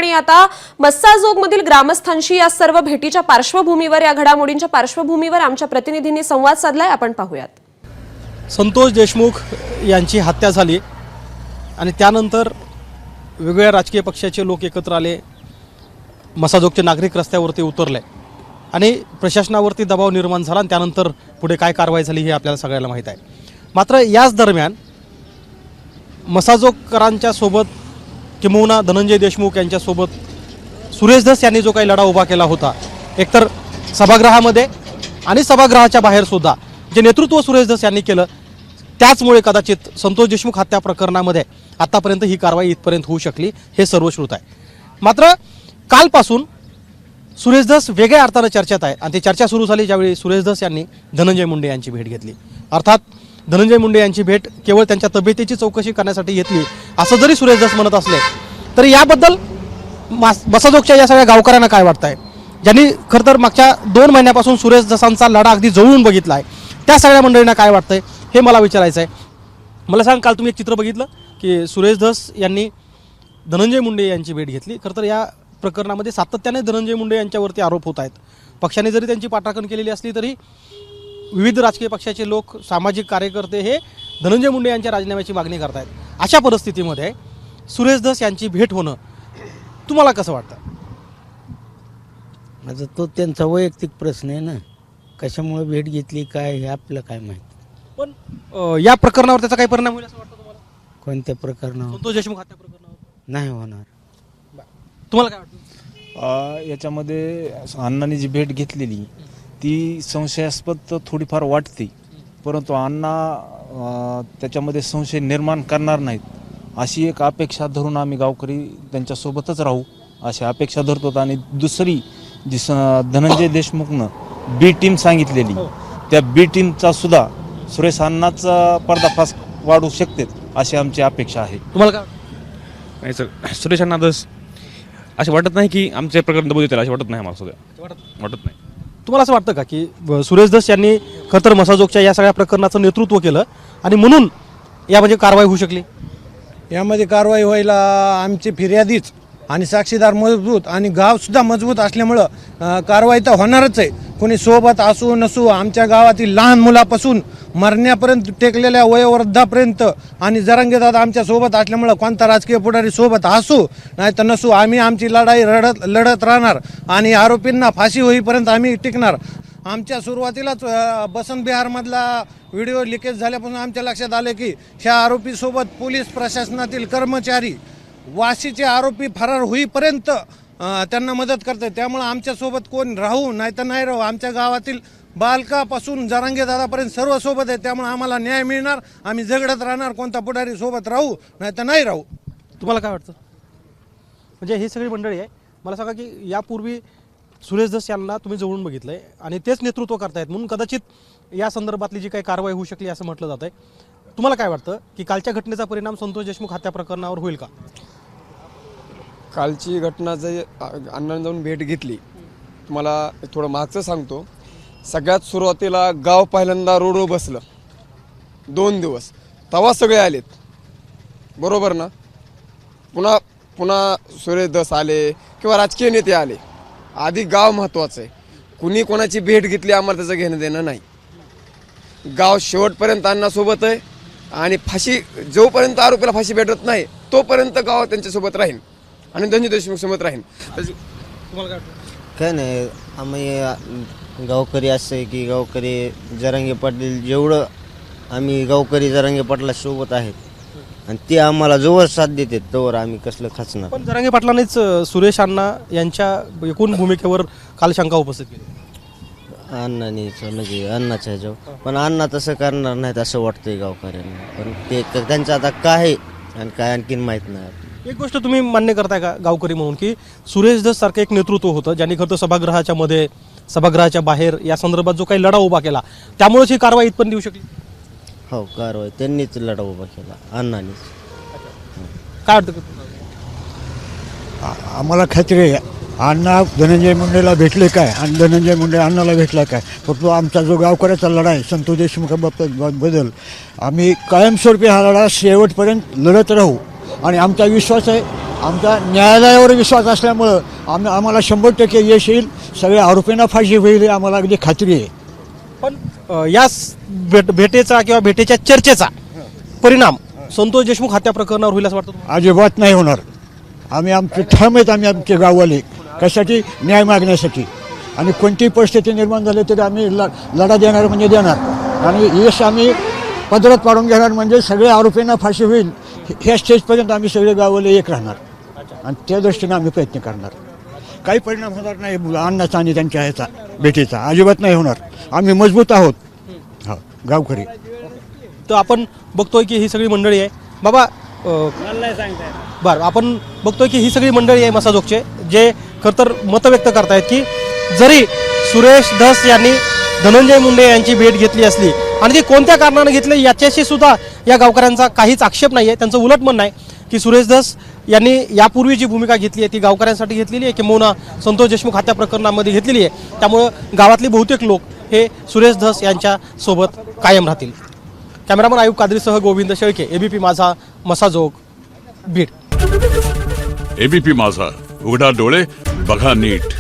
आणि आता मस्साजोगमधील ग्रामस्थांशी या सर्व भेटीच्या पार्श्वभूमीवर, या घडामोडींच्या पार्श्वभूमीवर आमच्या प्रतिनिधींनी संवाद साधलाय, आपण पाहूयात. संतोष देशमुख यांची हत्या झाली आणि त्यानंतर वेगवेगळ्या राजकीय पक्षाचे लोक एकत्र आले, मस्साजोगचे नागरिक रस्त्यावरती उतरले आणि प्रशासनावरती दबाव निर्माण झाला आणि त्यानंतर पुढे काय कारवाई झाली हे आपल्याला सगळ्यांना माहीत आहे. मात्र याच दरम्यान मस्साजोगकरांच्या सोबत किंबहुना धनंजय देशमुख यांच्यासोबत सुरेश धस यांनी जो काही लढा उभा केला होता, एकतर सभागृहामध्ये आणि सभागृहाच्या बाहेरसुद्धा जे नेतृत्व सुरेश धस यांनी केलं, त्याचमुळे कदाचित संतोष देशमुख हत्या प्रकरणामध्ये आतापर्यंत ही कारवाई इथपर्यंत होऊ शकली, हे सर्वश्रुत आहे. मात्र कालपासून सुरेश धस वेगळ्या अर्थानं चर्चेत आहे आणि ती चर्चा सुरू झाली ज्यावेळी सुरेश धस यांनी धनंजय मुंडे यांची भेट घेतली. अर्थात धनंजय मुंडे यांची भेट केवळ त्यांच्या तब्येतीची चौकशी करण्यासाठी घेतली असं जरी सुरेश धस म्हणत असले तरी याबद्दल मस्साजोगच्या या सगळ्या गावकऱ्यांना काय वाटतं आहे, ज्यांनी खरं तर मागच्या 2 महिन्यापासून सुरेश धसांचा लढा अगदी जवळून बघितला आहे, त्या सगळ्या मंडळींना काय वाटतंय हे मला विचारायचं आहे. मला सांग, काल तुम्ही एक चित्र बघितलं की सुरेश धस यांनी धनंजय मुंडे यांची भेट घेतली. खरं तर या प्रकरणामध्ये सातत्याने धनंजय मुंडे यांच्यावरती आरोप होत आहेत. पक्षाने जरी त्यांची पाठराखण केलेली असली तरी विविध राजकीय पक्षाचे लोक, सामाजिक कार्यकर्ते हे धनंजय मुंडे यांच्या राजीनाम्याची मागणी करत आहेत. अशा परिस्थितीमध्ये सुरेश धस यांची भेट होणं तुम्हाला कसं वाटतं? माझा तो त्यांचा वैयक्तिक प्रश्न आहे ना, कशामुळे भेट घेतली काय हे आपलं काय माहिती. पण या प्रकरणावर त्याचा काही परिणाम होईल असं वाटतं तुम्हाला? कोणत्या प्रकरणावर? संतोष देशमुख हत्या प्रकरणावर नाही होणार. तुम्हाला काय वाटतं? याच्यामध्ये अण्णांनी जी भेट घेतलेली ती संशयास्पद तर थोडीफार वाटते, परंतु अण्णा त्याच्यामध्ये संशय निर्माण करणार नाहीत अशी एक अपेक्षा धरून आम्ही गावकरी त्यांच्यासोबतच राहू अशी अपेक्षा धरतो. आणि दुसरी जी धनंजय देशमुखनं बी टीम सांगितलेली, त्या बी टीमचा सुद्धा सुरेश अण्णाचा पर्दाफाश वाढू शकते अशी आमची अपेक्षा आहे. तुम्हाला काय नाही सर, सुरेश अण्णा धस असे वाटत नाही की आमचे प्रकरण दबू देतील, असे वाटत नाही आम्हाला सुद्धा वाटत नाही. तुम्हाला असं वाटतं का की सुरेश धस यांनी खरं तर मस्साजोगच्या या सगळ्या प्रकरणाचं नेतृत्व केलं आणि म्हणून यामध्ये कारवाई होऊ शकली? यामध्ये कारवाई व्हायला आमची फिर्यादीच आणि साक्षीदार मजबूत आणि गावसुद्धा मजबूत असल्यामुळं कारवाई तर होणारच आहे. कोणी सोबत असू नसू, आमच्या गावातील लहान मुलापासून मरण्यापर्यंत टेकलेल्या वयोवृद्धापर्यंत आणि जरांगेदादा आमच्या सोबत असल्यामुळं कोणता राजकीय पुढारी सोबत असू नाही तर नसू, आम्ही आमची लढाई लढत राहणार आणि आरोपींना फाशी होईपर्यंत आम्ही टिकणार. आमच्या सुरुवातीलाच बसंत बिहारमधला व्हिडिओ लिकेज झाल्यापासून आमच्या लक्षात आले की ह्या आरोपीसोबत पोलीस प्रशासनातील कर्मचारी वाशीचे आरोपी फरार होईपर्यंत त्यांना मदत करते. त्यामुळं आमच्यासोबत कोण राहू नाही तर नाही राहू, आमच्या गावातील बालकापासून जरांगेदादापर्यंत सर्व सोबत आहे. त्यामुळे आम्हाला न्याय मिळणार, आम्ही झगडत राहणार, कोणता पुढारी सोबत राहू नाही तर नाही राहू. तुम्हाला काय वाटतं? म्हणजे ही सगळी मंडळी आहे. मला सांगा की यापूर्वी सुरेश धस यांना तुम्ही जवळून बघितलं आहे आणि तेच नेतृत्व करतायत म्हणून कदाचित या संदर्भातली जी काही कारवाई होऊ शकली असं म्हटलं जात आहे. तुम्हाला काय वाटतं की कालच्या घटनेचा परिणाम संतोष देशमुख हत्या प्रकरणावर होईल का? कालची घटना जे अण्णांनी जाऊन भेट घेतली, तुम्हाला थोडं मागचं सांगतो. सगळ्यात सुरुवातीला गाव पहिल्यांदा रोडवर बसलं 2 दिवस, तेव्हा सगळे आलेत, बरोबर ना. पुन्हा सुरेश धस आले किंवा राजकीय नेते आले. आधी गाव महत्त्वाचं आहे. कुणी कोणाची भेट घेतली आम्हाला त्याचं घेणं देणं नाही. गाव शेवटपर्यंत अण्णासोबत आहे आणि फाशी जोपर्यंत आरोपीला फाशी भेटत नाही तोपर्यंत गाव त्यांच्यासोबत राहील आणि धनंजय देशमुख सोबत राहील. तुम्हाला काय वाटतं? काय नाही, आम्ही गावकरी असं आहे की गावकरी जरांगे पाटील जेवढं आम्ही गावकरी जरांगे पाटलासोबत आहेत आणि ते आम्हाला जोवर साथ देतात तोवर आम्ही कसलं खचणार. पण जरांगे पाटलांनीच सुरेश अण्णा यांच्या एकूण भूमिकेवर काल शंका उपस्थित केली. अण्णानीच म्हणजे अण्णाच्या ह्याच्यावर, पण अण्णा तसं करणार नाहीत असं वाटतंय गावकऱ्यांना. पण ते त्यांचं आता काय आहे आणि काय आणखीन माहीत नाही. एक गोष्ट तुम्ही मान्य करताय का गावकरी म्हणून की सुरेश धस सारखं एक नेतृत्व होतं ज्यांनी खरं तर सभागृहाच्या मध्ये, सभागृहाच्या बाहेर या संदर्भात जो काही लढा उभा केला त्यामुळेच ही कारवाई इथपर्यंत येऊ शकली? हो, कारवाई त्यांनीच लढा उभा केला, अण्णानीच. काय वाटतं? आम्हाला खात्री आहे अण्णा धनंजय मुंडेला भेटले काय आणि धनंजय मुंडे अण्णाला भेटला काय. फक्त आमचा जो गावकऱ्याचा लढा आहे संतोष देशमुखाबाबत बदल, आम्ही कायमस्वरूपी हा लढा शेवटपर्यंत लढत राहू आणि आमचा विश्वास आहे आमचा न्यायालयावर विश्वास असल्यामुळं आम्हाला 100% यश येईल. सगळ्या आरोपींना फाशी होईल ही आम्हाला अगदी खात्री आहे. पण या भेटेचा किंवा भेटेच्या चर्चेचा परिणाम संतोष देशमुख हत्या प्रकरणावर होईल असं वाटतं तुम्हाला? अजिबात नाही होणार. आमचे ठाम आहेत. आमचे गाववाले कशासाठी न्याय मागण्यासाठी, आणि कोणतीही परिस्थिती निर्माण झाली तरी आम्ही लढा देणार म्हणजे देणार, आणि यश आम्ही पदरात पाडून घेणार म्हणजे सगळ्या आरोपींना फाशी होईल ह्या स्टेजपर्यंत आम्ही सगळे गाववाले एक राहणार आणि त्या दृष्टीने आम्ही प्रयत्न करणार. काही परिणाम होणार नाही अण्णाचा आणि त्यांच्या ह्याचा भेटीचा, अजिबात नाही होणार. आम्ही मजबूत आहोत. हो गावकरी. तर आपण बघतोय की ही सगळी मंडळी आहे बाबा. बरं, आपण बघतोय की ही सगळी मंडळी आहे मसाजोगचे, जे खरं तर मतं व्यक्त करतायत की जरी सुरेश धस यांनी धनंजय मुंडे यांची भेट घेतली असली आणि ती कोणत्या कारणाने घेतली याच्याशी सुद्धा या गावकऱ्यांचा काहीच आक्षेप नाही आहे. त्यांचं उलट म्हणणं आहे की सुरेश धस यांनी यापूर्वी जी भूमिका घेतली आहे ती गावकऱ्यांसाठी घेतलेली आहे, किंवा संतोष देशमुख हत्या प्रकरणामध्ये घेतलेली आहे. त्यामुळं गावातले बहुतेक लोक हे सुरेश धस यांच्या सोबत कायम राहतील. कॅमेरामन आयुब कादरीसह गोविंद शेळके, एबीपी माझा, मसाजोग, बीड. एबीपी माझा, उघडा डोळे बघा नीट.